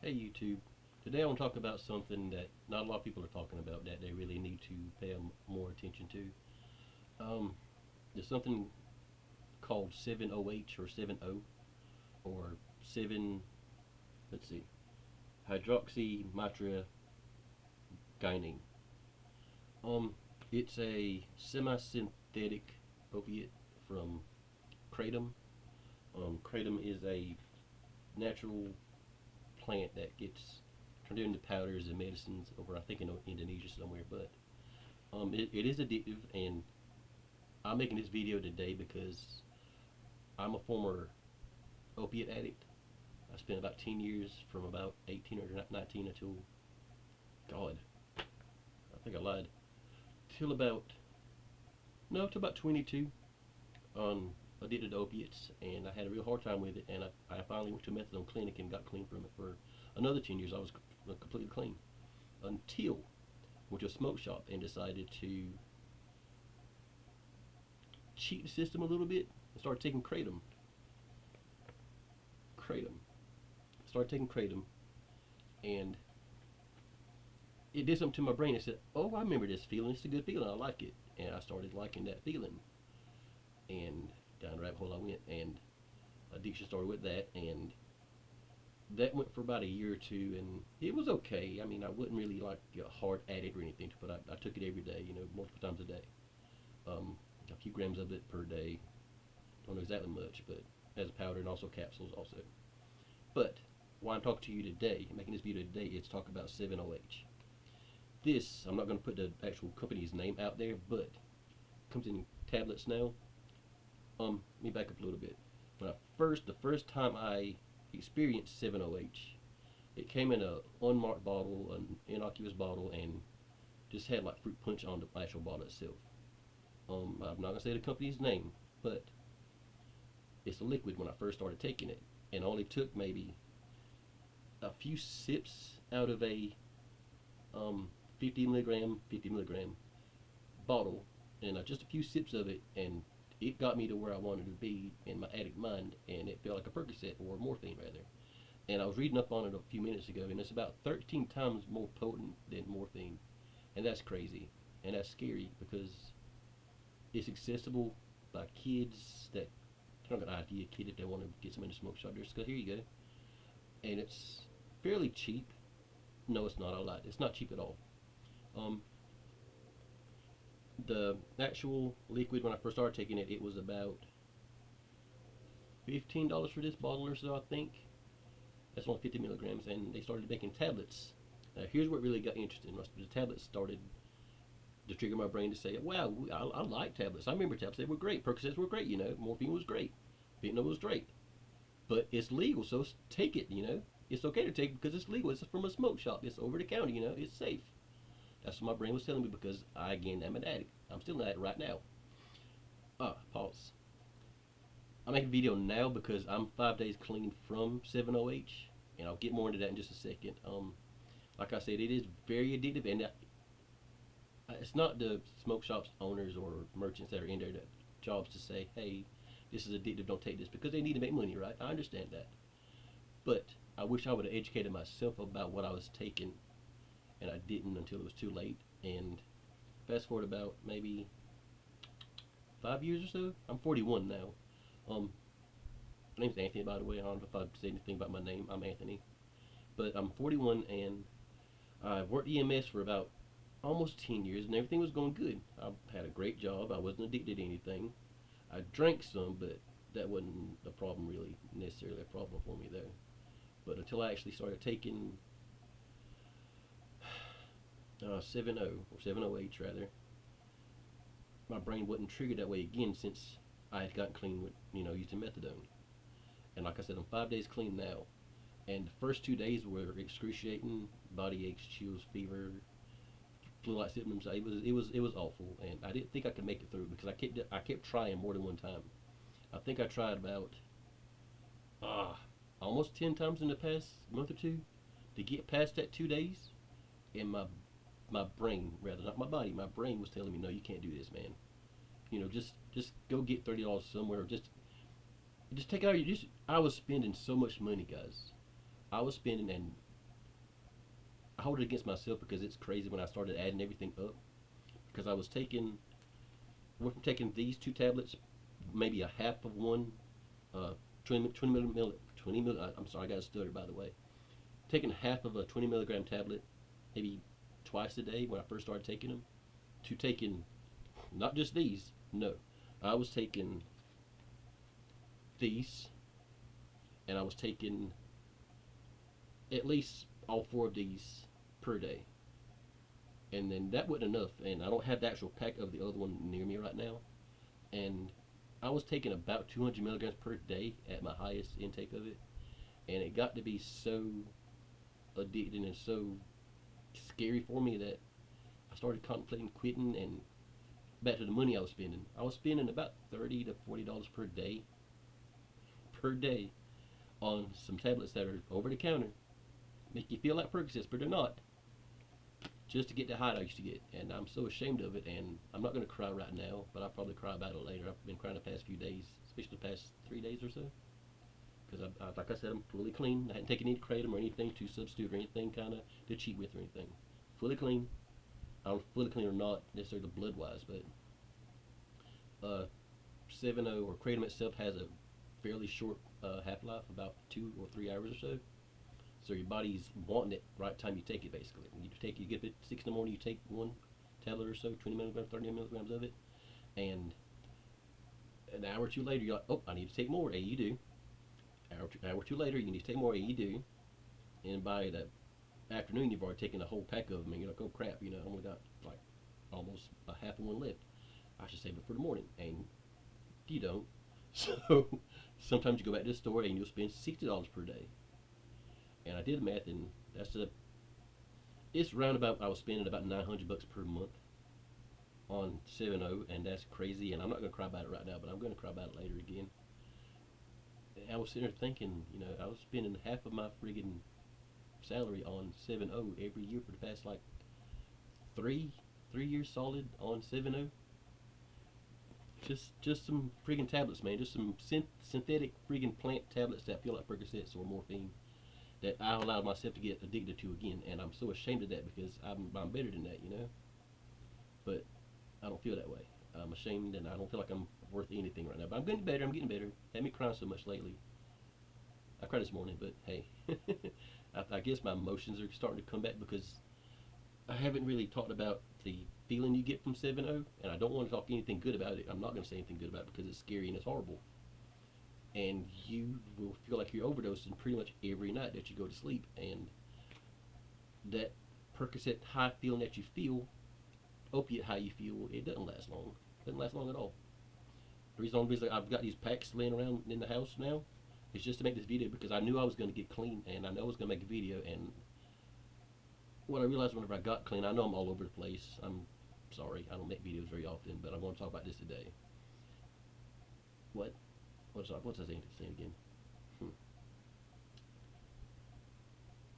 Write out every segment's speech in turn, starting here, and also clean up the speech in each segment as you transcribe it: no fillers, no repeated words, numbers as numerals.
Hey YouTube. Today I want to talk about something that not a lot of people are talking about that they really need to pay more attention to. There's something called 7-OH or 7-O or 7, let's see, hydroxymytragynine. Um, it's a semi-synthetic opiate from kratom. Kratom is a natural plant that gets turned into powders and medicines over, I think, in Indonesia somewhere. But it is addictive, and I'm making this video today because I'm a former opiate addict. I spent about 10 years from about 18 or 19 until, God, I think I lied, till about, no, till about 22 on addicted to opiates, and I had a real hard time with it, and I finally went to a methadone clinic and got clean from it for another 10 years. I was completely clean until I went to a smoke shop and decided to cheat the system a little bit and started taking kratom. Started taking kratom, and it did something to my brain. It said, "Oh, I remember this feeling. It's a good feeling. I like it." And I started liking that feeling, and down the rabbit hole I went, and addiction started with that, and that went for about a year or two, and it was okay. I mean, I wasn't really like a hard addict or anything, but I took it every day, multiple times a day, um, a few grams of it per day. Don't know exactly much, but as a powder and also capsules also. But why I'm talking to you today, making this video today, is talk about 7-OH. This, I'm not going to put the actual company's name out there, but it comes in tablets now. Let me back up a little bit. The first time I experienced 7-OH, it came in a unmarked bottle, an innocuous bottle, and just had like fruit punch on the actual bottle itself. I'm not gonna say the company's name, but it's a liquid when I first started taking it, and only took maybe a few sips out of a 50 milligram bottle, and just a few sips of it, and it got me to where I wanted to be in my addict mind, and it felt like a Percocet or morphine rather. And I was reading up on it a few minutes ago, and it's about 13 times more potent than morphine, and that's crazy, and that's scary because it's accessible by kids that don't got an idea kid if they want to get some in the smoke shop. Just go, here you go, and it's fairly cheap. No, it's not. I lied. It's not cheap at all. Um, the actual liquid when I first started taking it, it was about $15 for this bottle or so, I think. That's only 50 milligrams, and they started making tablets. Now, here's what really got interesting. The tablets started to trigger my brain to say, wow, I like tablets. I remember tablets. They were great. Percocets were great, Morphine was great. Fentanyl was great. But it's legal, so take it. It's okay to take it because it's legal. It's from a smoke shop. It's over the counter, it's safe. That's what my brain was telling me because I, again, am an addict. I'm still an addict right now. Pause. I'm making a video now because I'm 5 days clean from 7-OH, and I'll get more into that in just a second. Like I said, it is very addictive, and it's not the smoke shops owners or merchants that are in there that jobs to say, hey, this is addictive, don't take this, because they need to make money, right? I understand that. But I wish I would have educated myself about what I was taking, and I didn't until it was too late. And fast forward about maybe 5 years or so, I'm 41 now. My name's Anthony, by the way. I don't know if I've said anything about my name. I'm Anthony. But I'm 41, and I've worked EMS for about almost 10 years, and everything was going good. I had a great job. I wasn't addicted to anything. I drank some, but that wasn't a problem, really, necessarily a problem for me, though. But until I actually started taking 7-O, or 7-OH, rather, my brain wasn't triggered that way again since I had gotten clean with, using methadone. And like I said, I'm 5 days clean now. And the first 2 days were excruciating, body aches, chills, fever, flu-like symptoms. It was awful, and I didn't think I could make it through because I kept trying more than one time. I think I tried about ah almost 10 times in the past month or two to get past that 2 days, and my brain, rather not my body, my brain was telling me, no, you can't do this, man. Just go get $30 somewhere, or just take out your. Just I was spending so much money, guys. I was spending, and I hold it against myself because it's crazy when I started adding everything up. Because I was taking, went from taking these two tablets, maybe a half of one, uh, 20 mil, I'm sorry, I got a stutter by the way. Taking half of a 20 milligram tablet, maybe twice a day when I first started taking them, to taking not just these, no. I was taking these, and I was taking at least all four of these per day. And then that wasn't enough, and I don't have the actual pack of the other one near me right now. And I was taking about 200 milligrams per day at my highest intake of it, and it got to be so addicting and so scary for me that I started contemplating quitting. And back to the money I was spending. I was spending about $30 to $40 per day on some tablets that are over the counter, make you feel like Percocets, but they're not. Just to get the height I used to get, and I'm so ashamed of it. And I'm not going to cry right now, but I'll probably cry about it later. I've been crying the past few days, especially the past 3 days or so, because like I said, I'm fully clean. I hadn't taken any kratom or anything to substitute or anything kind of to cheat with or anything. Fully clean. I don't fully clean or not necessarily blood wise, but 7.0 or kratom itself has a fairly short half life, about 2 or 3 hours or so. So your body's wanting it right time you take it, basically. You get it 6 in the morning, you take one tablet or so, 20 milligrams, 30 milligrams of it, and an hour or two later, you're like, oh, I need to take more. You do. Hour or two later, you need to take more. You do. And by the afternoon, you've already taken a whole pack of them, and you're like, oh crap, I only got like almost a half of one left. I should save it for the morning, and you don't. So sometimes you go back to the store and you'll spend $60 per day. And I did the math, and it's roundabout. I was spending about $900 per month on 7.0, and that's crazy. And I'm not gonna cry about it right now, but I'm gonna cry about it later again. And I was sitting there thinking, I was spending half of my friggin' salary on 7.0 every year for the past like three years solid on 7.0. Just some friggin' tablets, man. Just some synthetic friggin' plant tablets that feel like Percocets or morphine that I allowed myself to get addicted to again. And I'm so ashamed of that because I'm better than that, But I don't feel that way. I'm ashamed, and I don't feel like I'm worth anything right now. But I'm getting better. I'm getting better. Had me crying so much lately. I cried this morning, but hey, I guess my emotions are starting to come back because I haven't really talked about the feeling you get from 7.0, and I don't want to talk anything good about it. I'm not going to say anything good about it because it's scary and it's horrible. And you will feel like you're overdosing pretty much every night that you go to sleep. And that Percocet high feeling that you feel, opiate high you feel, it doesn't last long. It doesn't last long at all. The only reason I've got these packs laying around in the house now is just to make this video because I knew I was going to get clean, and I know I was going to make a video. And what I realized whenever I got clean, I know I'm all over the place. I'm sorry, I don't make videos very often, but I want to talk about this today. What? What's I saying again?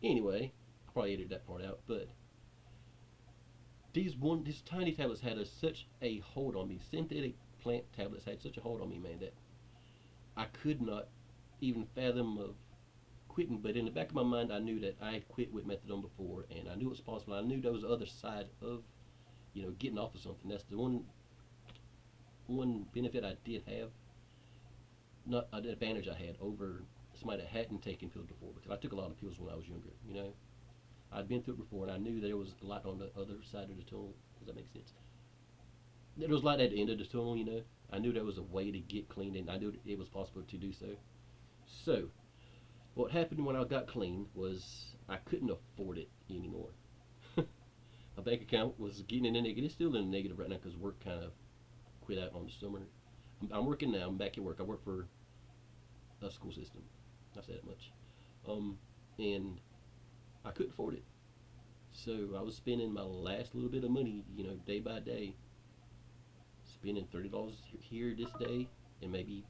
Anyway, I probably edited that part out, but these tiny tablets had such a hold on me. Synthetic plant tablets had such a hold on me, man, that I could not even fathom of quitting. But in the back of my mind, I knew that I had quit with methadone before, and I knew it was possible. I knew there was the other side of, getting off of something. That's the one benefit I did have, not an advantage I had over somebody that hadn't taken pills before, because I took a lot of pills when I was younger. I'd been through it before, and I knew there was a light on the other side of the tunnel. Does that make sense? There was light at the end of the tunnel. I knew there was a way to get clean, and I knew it was possible to do so. So, what happened when I got clean was I couldn't afford it anymore. My bank account was getting in the negative. It's still in the negative right now because work kind of quit out on the summer. I'm working now. I'm back at work. I work for a school system. I say that much. And I couldn't afford it. So I was spending my last little bit of money, day by day, spending $30 here this day, and maybe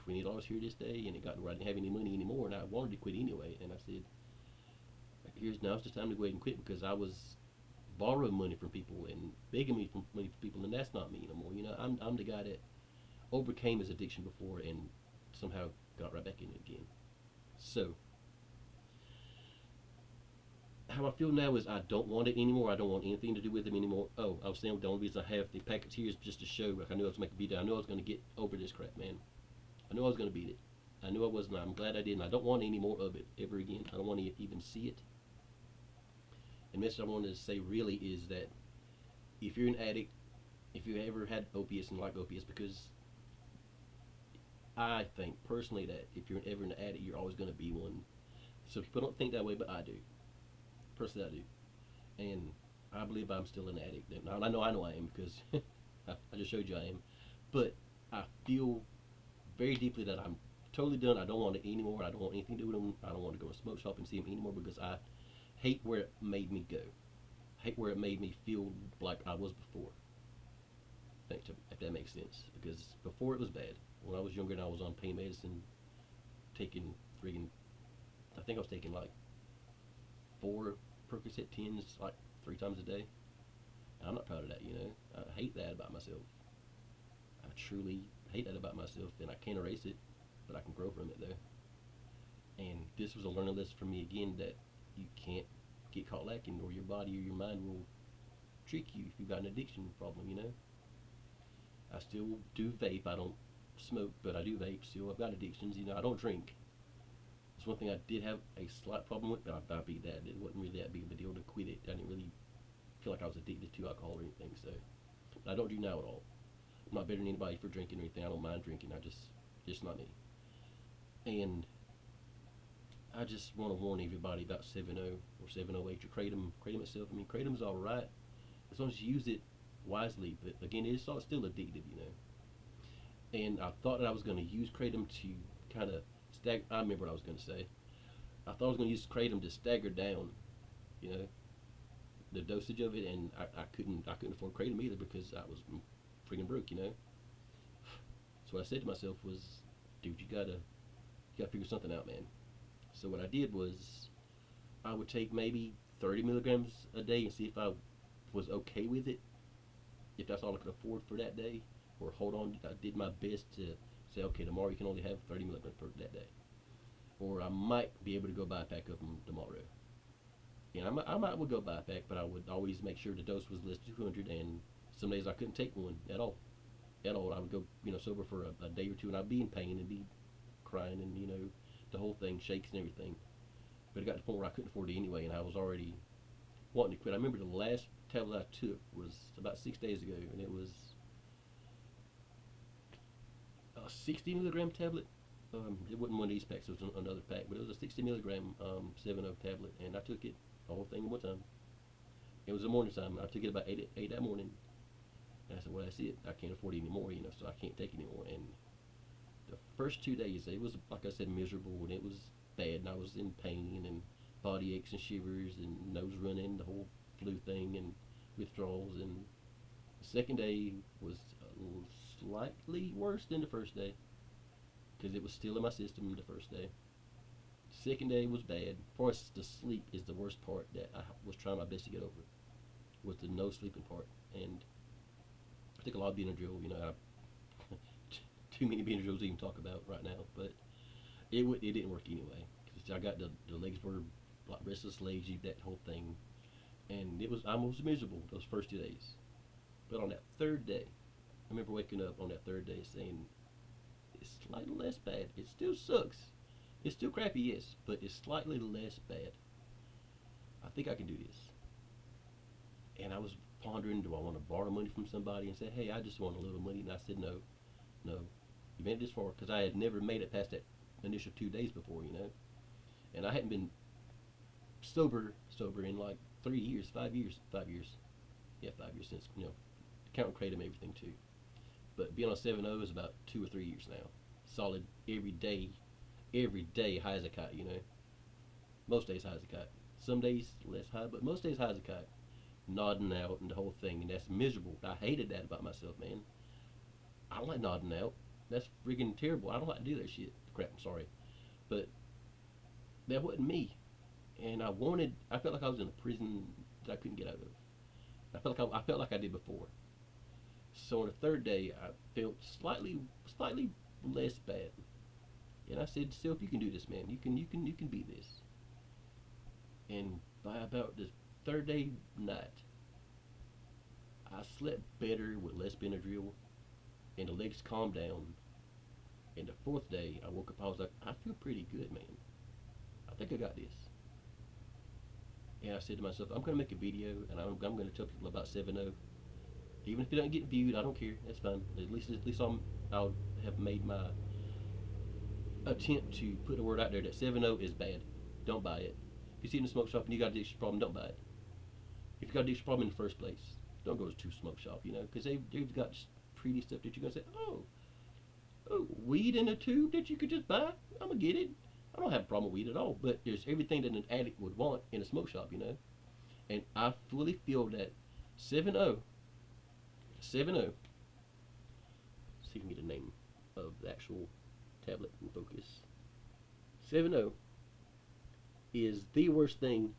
$20 here this day, and it got to where I didn't have any money anymore, and I wanted to quit anyway. And I said, now's the time to go ahead and quit, because I was borrowing money from people and begging money from people, and that's not me anymore. I'm the guy that overcame his addiction before and somehow got right back in it again. So how I feel now is I don't want it anymore. I don't want anything to do with them anymore. Oh, I was saying the only reason I have the packets here is just to show, like, I knew I was making a beat down. I knew I was going to get over this crap, man. I knew I was going to beat it. I knew I was, and I'm glad I did. And I don't want any more of it ever again. I don't want to even see it. And the message I wanted to say really is that if you're an addict, if you ever had opiates and like opiates, because I think personally that if you're ever an addict, you're always going to be one. So people don't think that way, but I do. Personally, I do. And I believe I'm still an addict. Now, I know I am because I just showed you I am. But I feel very deeply that I'm totally done. I don't want it anymore. I don't want anything to do with them. I don't want to go to a smoke shop and see them anymore because I hate where it made me go. I hate where it made me feel like I was before. If that makes sense. Because before it was bad. When I was younger and I was on pain medicine, taking friggin', I think I was taking like 4 Percocet 10s like 3 times a day. And I'm not proud of that, you know. I hate that about myself. I truly hate that about myself, and I can't erase it, but I can grow from it though. And this was a learning lesson for me again that you can't get caught lacking, or your body or your mind will trick you if you've got an addiction problem, you know. I still do vape. I don't smoke, but I do vape still. I've got addictions, you know. I don't drink. It's one thing I did have a slight problem with, but I beat that. It wasn't really that big of a deal to quit it. I didn't really feel like I was addicted to alcohol or anything, so. But I don't do now at all. I'm not better than anybody for drinking or anything. I don't mind drinking. Just not me. And I just want to warn everybody about 7.0 or 708 or Kratom. Kratom itself, I mean, Kratom's alright as long as you use it wisely, but again, it's still addictive, you know. And I thought that I was going to use Kratom to kind of I remember what I was going to say. I thought I was going to use Kratom to stagger down, you know, the dosage of it, and I couldn't afford Kratom either because I was freaking broke, you know. So what I said to myself was, dude, you gotta figure something out, man. So what I did was I would take maybe 30 milligrams a day and see if I was okay with it, if that's all I could afford for that day, or hold on. I did my best to say, okay, tomorrow you can only have 30 milligrams per that day, or I might be able to go buy a pack of them tomorrow. And I might would go buy a pack, but I would always make sure the dose was less than 200. And some days I couldn't take one at all. At all, I would go, you know, sober for a day or two, and I'd be in pain and be crying, and you know, the whole thing shakes and everything. But it got to the point where I couldn't afford it anyway, and I was already wanting to quit. I remember the last tablet I took was about 6 days ago, and it was a 60 milligram tablet. It wasn't one of these packs; it was another pack, but it was a 60 milligram 7.0 tablet, and I took it the whole thing in one time. It was the morning time. I took it about 8 that morning, and I said, "Well, that's it. I can't afford it anymore, you know, so I can't take it anymore." And the first 2 days, it was, like I said, miserable, and it was bad, and I was in pain and body aches and shivers and nose running, the whole flu thing and withdrawals. And the second day was slightly worse than the first day because it was still in my system the first day. The second day was bad. Of course, the sleep is the worst part that I was trying my best to get over. Was the no sleeping part, and I took a lot of Benadryl. You know, too many Benadryls to even talk about right now, but it didn't work anyway. Cause I got the legs were like restless, lazy, that whole thing, and it was almost miserable those first 2 days. But on that third day, I remember waking up on that third day saying, "It's slightly less bad. It still sucks. It's still crappy, yes, but it's slightly less bad. I think I can do this." And I was pondering, do I want to borrow money from somebody and say, "Hey, I just want a little money," and I said, no, you made it this far, because I had never made it past that initial 2 days before, you know, and I hadn't been sober in like 3 years, 5 years, yeah, 5 years since, you know, counting Kratom and everything too. But being on 7.0 is about 2 or 3 years now, solid every day high as a kite, you know, most days high as a kite, some days less high, but most days high as a kite, nodding out and the whole thing, and that's miserable. I hated that about myself, man. I don't like nodding out. That's freaking terrible. I don't like to do that shit. Crap, I'm sorry. But that wasn't me. And I felt like I was in a prison that I couldn't get out of. I felt like I did before. So on the third day, I felt slightly less bad. And I said, "Self, you can do this, man. You can beat this." And by about the third day night, I slept better with less Benadryl, and the legs calmed down. And the fourth day, I woke up. I was like, I feel pretty good, man. I think I got this. And I said to myself, I'm gonna make a video, and I'm gonna tell people about 7.0. Even if it doesn't get viewed, I don't care. That's fine. At least I'll have made my attempt to put the word out there that 7.0 is bad. Don't buy it. If you see it in a smoke shop and you got an addiction problem, don't buy it. If you got an addiction problem in the first place, don't go to a smoke shop, because they've got pretty stuff that you're gonna say, oh, weed in a tube that you could just buy. I'm gonna get it. I don't have a problem with weed at all, but there's everything that an addict would want in a smoke shop. And I fully feel that 7.0, 7.0. See if we can get a name of the actual tablet in focus. 7.0 is the worst thing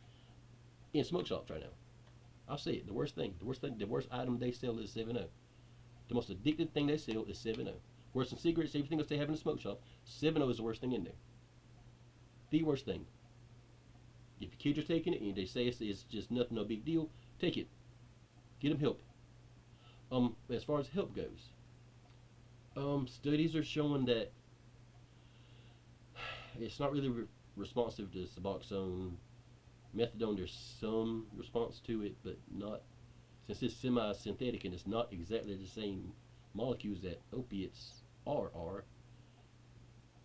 in smoke shops right now. I'll say it. The worst item they sell is 7.0. The most addictive thing they sell is 7.0. Worse than cigarettes, everything else they have in a smoke shop, 7.0 is the worst thing in there. The worst thing. If your kids are taking it and they say it's just nothing, no big deal, take it. Get them help. As far as help goes, studies are showing that it's not really responsive to Suboxone. Methadone, there's some response to it, but not, since it's semi-synthetic and it's not exactly the same molecules that opiates are,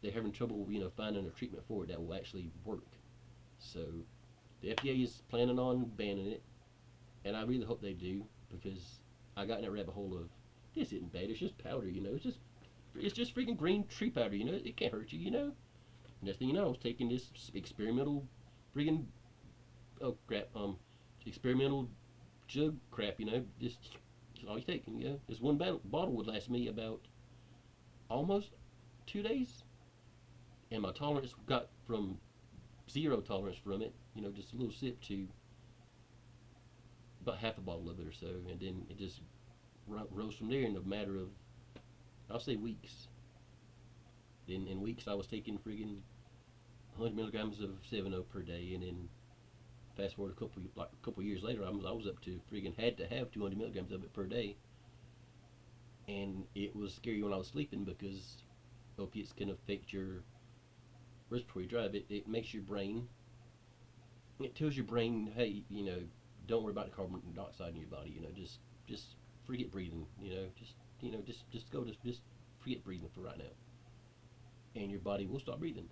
they're having trouble, finding a treatment for it that will actually work. So the FDA is planning on banning it, and I really hope they do, because I got in that rabbit hole of, this isn't bad, it's just powder, it's just freaking green tree powder, it can't hurt you. Next thing you know, I was taking this experimental freaking experimental jug crap, just all you take. This one bottle would last me about almost 2 days, and my tolerance got from zero tolerance from it, just a little sip, to about half a bottle of it or so, and then it just rose from there in a matter of, I'll say, weeks. Then in weeks I was taking friggin' 100 milligrams of 7.0 per day, and then fast forward a couple years later, I was up to friggin' had to have 200 milligrams of it per day, and it was scary when I was sleeping, because opiates can affect your respiratory drive. It makes your brain, it tells your brain, hey, don't worry about the carbon dioxide in your body, just forget breathing, just forget breathing for right now, and your body will stop breathing.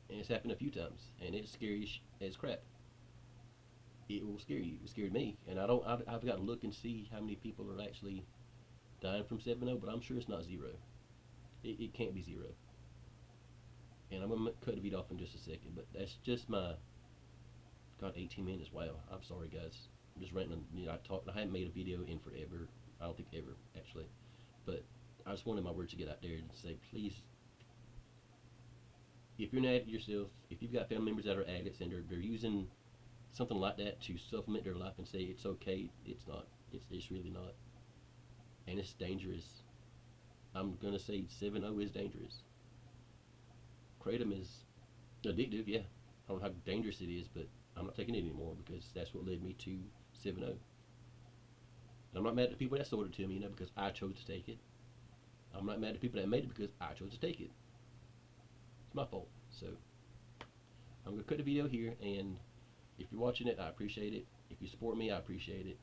And it's happened a few times, and it's scary as crap. It will scare you. It scared me, and I've got to look and see how many people are actually dying from 7.0, but I'm sure it's not zero. It can't be zero. And I'm gonna cut the video off in just a second, but that's just my, God, 18 minutes. Wow. I'm sorry, guys. I'm just ranting. I haven't made a video in forever. I don't think ever, actually. But I just wanted my words to get out there and say, please, if you're an addict yourself, if you've got family members that are addicts and they're using something like that to supplement their life and say it's okay, it's not. It's really not. And it's dangerous. I'm going to say 7.0 is dangerous. Kratom is addictive, yeah. I don't know how dangerous it is, but I'm not taking it anymore, because that's what led me to 7.0. And I'm not mad at the people that sold it to me, because I chose to take it. I'm not mad at the people that made it, because I chose to take it. It's my fault. So I'm going to cut the video here, and if you're watching it, I appreciate it. If you support me, I appreciate it.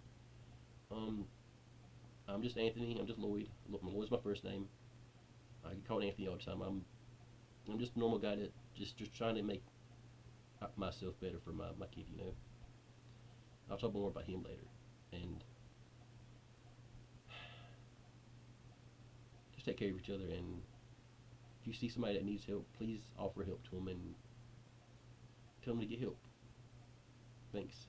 I'm just Anthony. I'm just Lloyd. Lloyd's my first name. I get called Anthony all the time. I'm just a normal guy that just trying to make myself better for my kid, I'll talk more about him later. And just take care of each other, and if you see somebody that needs help, please offer help to them and tell them to get help. Thanks.